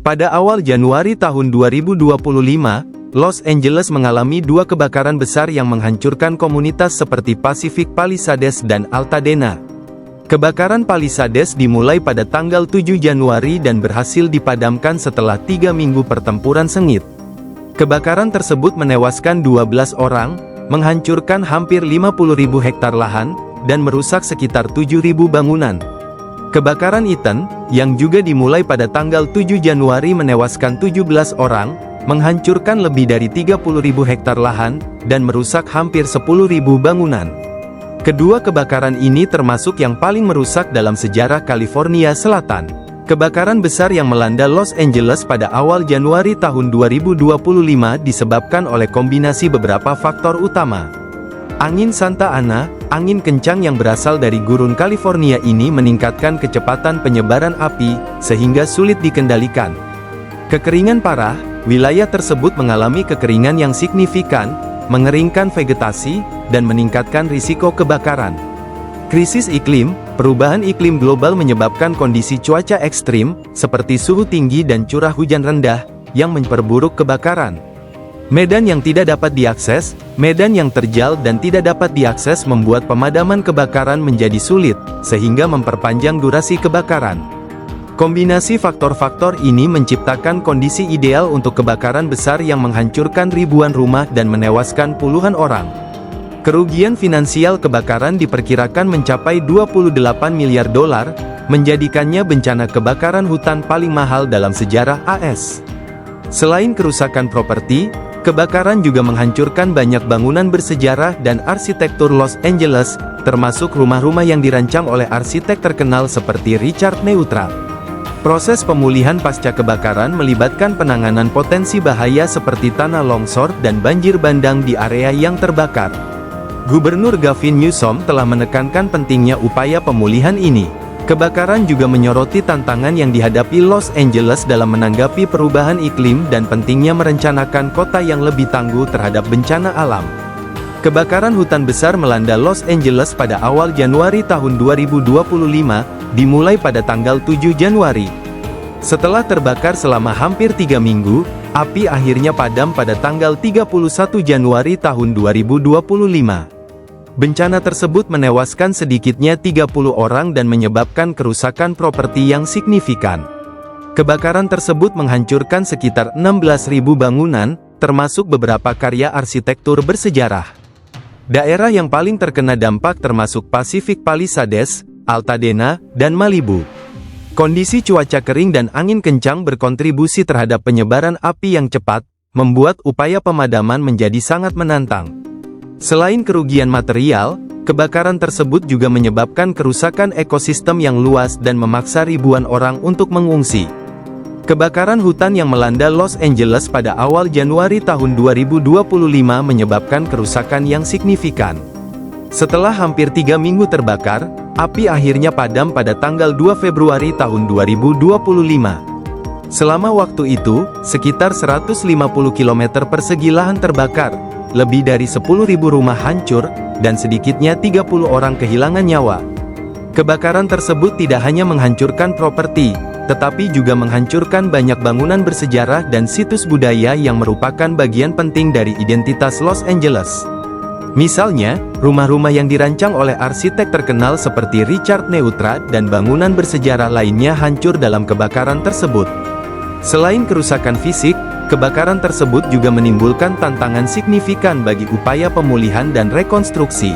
Pada awal Januari tahun 2025, Los Angeles mengalami dua kebakaran besar yang menghancurkan komunitas seperti Pacific Palisades dan Altadena. Kebakaran Palisades dimulai pada tanggal 7 Januari dan berhasil dipadamkan setelah 3 minggu pertempuran sengit. Kebakaran tersebut menewaskan 12 orang, menghancurkan hampir 50.000 hektar lahan, dan merusak sekitar 7.000 bangunan. Kebakaran Eaton, yang juga dimulai pada tanggal 7 Januari menewaskan 17 orang, menghancurkan lebih dari 30.000 hektar lahan, dan merusak hampir 10.000 bangunan. Kedua kebakaran ini termasuk yang paling merusak dalam sejarah California Selatan. Kebakaran besar yang melanda Los Angeles pada awal Januari tahun 2025 disebabkan oleh kombinasi beberapa faktor utama. Angin Santa Ana, angin kencang yang berasal dari gurun California ini meningkatkan kecepatan penyebaran api, sehingga sulit dikendalikan. Kekeringan parah, wilayah tersebut mengalami kekeringan yang signifikan, mengeringkan vegetasi, dan meningkatkan risiko kebakaran. Krisis iklim, perubahan iklim global menyebabkan kondisi cuaca ekstrim, seperti suhu tinggi dan curah hujan rendah, yang memperburuk kebakaran. Medan yang tidak dapat diakses, medan yang terjal dan tidak dapat diakses membuat pemadaman kebakaran menjadi sulit, sehingga memperpanjang durasi kebakaran. Kombinasi faktor-faktor ini menciptakan kondisi ideal untuk kebakaran besar yang menghancurkan ribuan rumah dan menewaskan puluhan orang. Kerugian finansial kebakaran diperkirakan mencapai 28 miliar dolar, menjadikannya bencana kebakaran hutan paling mahal dalam sejarah AS. Selain kerusakan properti, kebakaran juga menghancurkan banyak bangunan bersejarah dan arsitektur Los Angeles, termasuk rumah-rumah yang dirancang oleh arsitek terkenal seperti Richard Neutra. Proses pemulihan pasca kebakaran melibatkan penanganan potensi bahaya seperti tanah longsor dan banjir bandang di area yang terbakar. Gubernur Gavin Newsom telah menekankan pentingnya upaya pemulihan ini. Kebakaran juga menyoroti tantangan yang dihadapi Los Angeles dalam menanggapi perubahan iklim dan pentingnya merencanakan kota yang lebih tangguh terhadap bencana alam. Kebakaran hutan besar melanda Los Angeles pada awal Januari tahun 2025, dimulai pada tanggal 7 Januari. Setelah terbakar selama hampir 3 minggu, api akhirnya padam pada tanggal 31 Januari tahun 2025. Bencana tersebut menewaskan sedikitnya 30 orang dan menyebabkan kerusakan properti yang signifikan. Kebakaran tersebut menghancurkan sekitar 16.000 bangunan, termasuk beberapa karya arsitektur bersejarah. Daerah yang paling terkena dampak termasuk Pacific Palisades, Altadena, dan Malibu. Kondisi cuaca kering dan angin kencang berkontribusi terhadap penyebaran api yang cepat, membuat upaya pemadaman menjadi sangat menantang. Selain kerugian material, kebakaran tersebut juga menyebabkan kerusakan ekosistem yang luas dan memaksa ribuan orang untuk mengungsi. Kebakaran hutan yang melanda Los Angeles pada awal Januari tahun 2025 menyebabkan kerusakan yang signifikan. Setelah hampir 3 minggu terbakar, api akhirnya padam pada tanggal 2 Februari tahun 2025. Selama waktu itu, sekitar 150 km persegi lahan terbakar, lebih dari 10.000 rumah hancur, dan sedikitnya 30 orang kehilangan nyawa. Kebakaran tersebut tidak hanya menghancurkan properti, tetapi juga menghancurkan banyak bangunan bersejarah dan situs budaya yang merupakan bagian penting dari identitas Los Angeles. Misalnya, rumah-rumah yang dirancang oleh arsitek terkenal seperti Richard Neutra dan bangunan bersejarah lainnya hancur dalam kebakaran tersebut. Selain kerusakan fisik, kebakaran tersebut juga menimbulkan tantangan signifikan bagi upaya pemulihan dan rekonstruksi.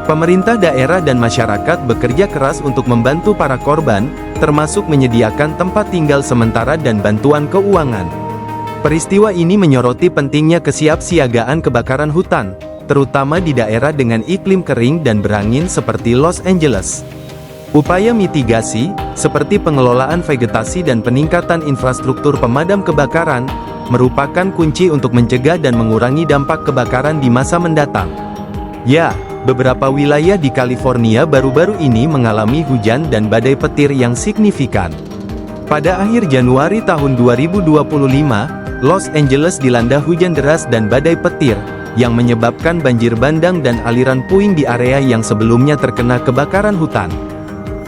Pemerintah daerah dan masyarakat bekerja keras untuk membantu para korban, termasuk menyediakan tempat tinggal sementara dan bantuan keuangan. Peristiwa ini menyoroti pentingnya kesiapsiagaan kebakaran hutan, terutama di daerah dengan iklim kering dan berangin seperti Los Angeles. Upaya mitigasi, seperti pengelolaan vegetasi dan peningkatan infrastruktur pemadam kebakaran, merupakan kunci untuk mencegah dan mengurangi dampak kebakaran di masa mendatang. Ya, beberapa wilayah di California baru-baru ini mengalami hujan dan badai petir yang signifikan. Pada akhir Januari tahun 2025, Los Angeles dilanda hujan deras dan badai petir, yang menyebabkan banjir bandang dan aliran puing di area yang sebelumnya terkena kebakaran hutan.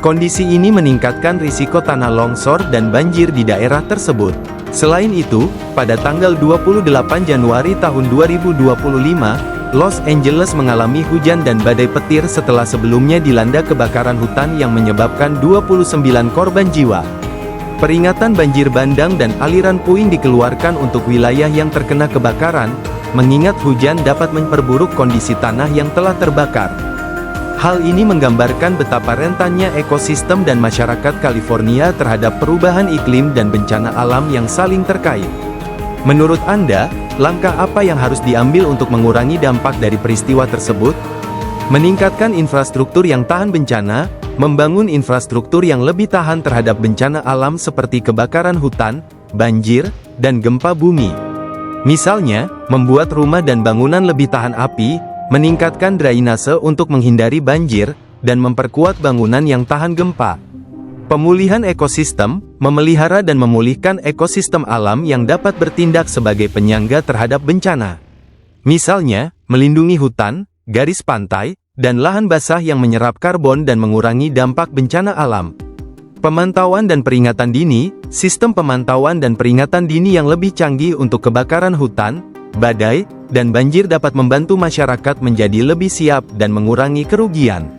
Kondisi ini meningkatkan risiko tanah longsor dan banjir di daerah tersebut. Selain itu, pada tanggal 28 Januari tahun 2025, Los Angeles mengalami hujan dan badai petir setelah sebelumnya dilanda kebakaran hutan yang menyebabkan 29 korban jiwa. Peringatan banjir bandang dan aliran puing dikeluarkan untuk wilayah yang terkena kebakaran, mengingat hujan dapat memperburuk kondisi tanah yang telah terbakar. Hal ini menggambarkan betapa rentannya ekosistem dan masyarakat California terhadap perubahan iklim dan bencana alam yang saling terkait. Menurut Anda, langkah apa yang harus diambil untuk mengurangi dampak dari peristiwa tersebut? Meningkatkan infrastruktur yang tahan bencana, membangun infrastruktur yang lebih tahan terhadap bencana alam seperti kebakaran hutan, banjir, dan gempa bumi. Misalnya, membuat rumah dan bangunan lebih tahan api, meningkatkan drainase untuk menghindari banjir, dan memperkuat bangunan yang tahan gempa. Pemulihan ekosistem, memelihara dan memulihkan ekosistem alam yang dapat bertindak sebagai penyangga terhadap bencana. Misalnya, melindungi hutan, garis pantai, dan lahan basah yang menyerap karbon dan mengurangi dampak bencana alam. Pemantauan dan peringatan dini, sistem pemantauan dan peringatan dini yang lebih canggih untuk kebakaran hutan, badai, dan banjir dapat membantu masyarakat menjadi lebih siap dan mengurangi kerugian.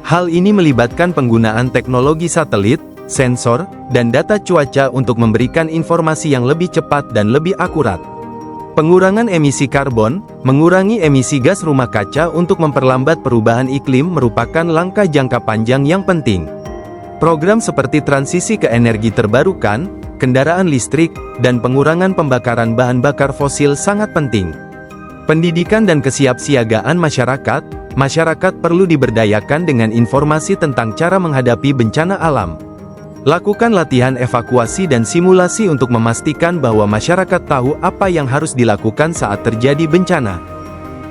Hal ini melibatkan penggunaan teknologi satelit, sensor, dan data cuaca untuk memberikan informasi yang lebih cepat dan lebih akurat. Pengurangan emisi karbon, mengurangi emisi gas rumah kaca untuk memperlambat perubahan iklim merupakan langkah jangka panjang yang penting. Program seperti transisi ke energi terbarukan, kendaraan listrik, dan pengurangan pembakaran bahan bakar fosil sangat penting. Pendidikan dan kesiapsiagaan masyarakat perlu diberdayakan dengan informasi tentang cara menghadapi bencana alam. Lakukan latihan evakuasi dan simulasi untuk memastikan bahwa masyarakat tahu apa yang harus dilakukan saat terjadi bencana.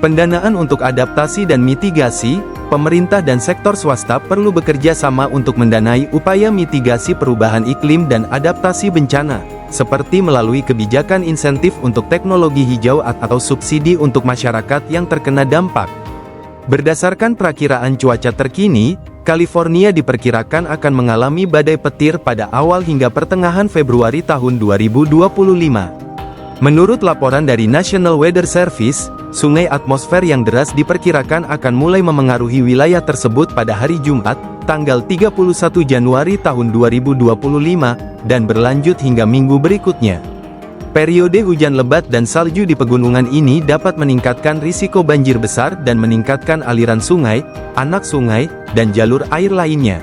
Pendanaan untuk adaptasi dan mitigasi, pemerintah dan sektor swasta perlu bekerja sama untuk mendanai upaya mitigasi perubahan iklim dan adaptasi bencana, seperti melalui kebijakan insentif untuk teknologi hijau atau subsidi untuk masyarakat yang terkena dampak. Berdasarkan perakiraan cuaca terkini, California diperkirakan akan mengalami badai petir pada awal hingga pertengahan Februari tahun 2025. Menurut laporan dari National Weather Service, sungai atmosfer yang deras diperkirakan akan mulai memengaruhi wilayah tersebut pada hari Jumat, tanggal 31 Januari tahun 2025, dan berlanjut hingga minggu berikutnya. Periode hujan lebat dan salju di pegunungan ini dapat meningkatkan risiko banjir besar dan meningkatkan aliran sungai, anak sungai, dan jalur air lainnya.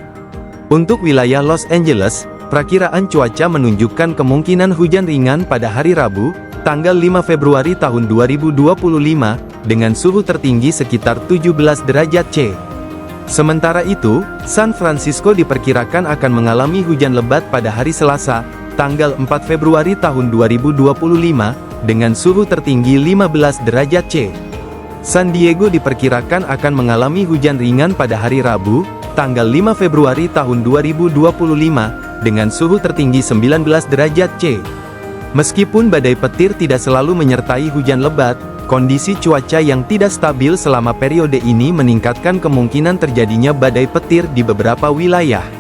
Untuk wilayah Los Angeles, perakiraan cuaca menunjukkan kemungkinan hujan ringan pada hari Rabu, tanggal 5 Februari tahun 2025, dengan suhu tertinggi sekitar 17 derajat C. Sementara itu, San Francisco diperkirakan akan mengalami hujan lebat pada hari Selasa, tanggal 4 Februari tahun 2025, dengan suhu tertinggi 15 derajat C. San Diego diperkirakan akan mengalami hujan ringan pada hari Rabu, tanggal 5 Februari tahun 2025, dengan suhu tertinggi 19 derajat C. Meskipun badai petir tidak selalu menyertai hujan lebat, kondisi cuaca yang tidak stabil selama periode ini meningkatkan kemungkinan terjadinya badai petir di beberapa wilayah.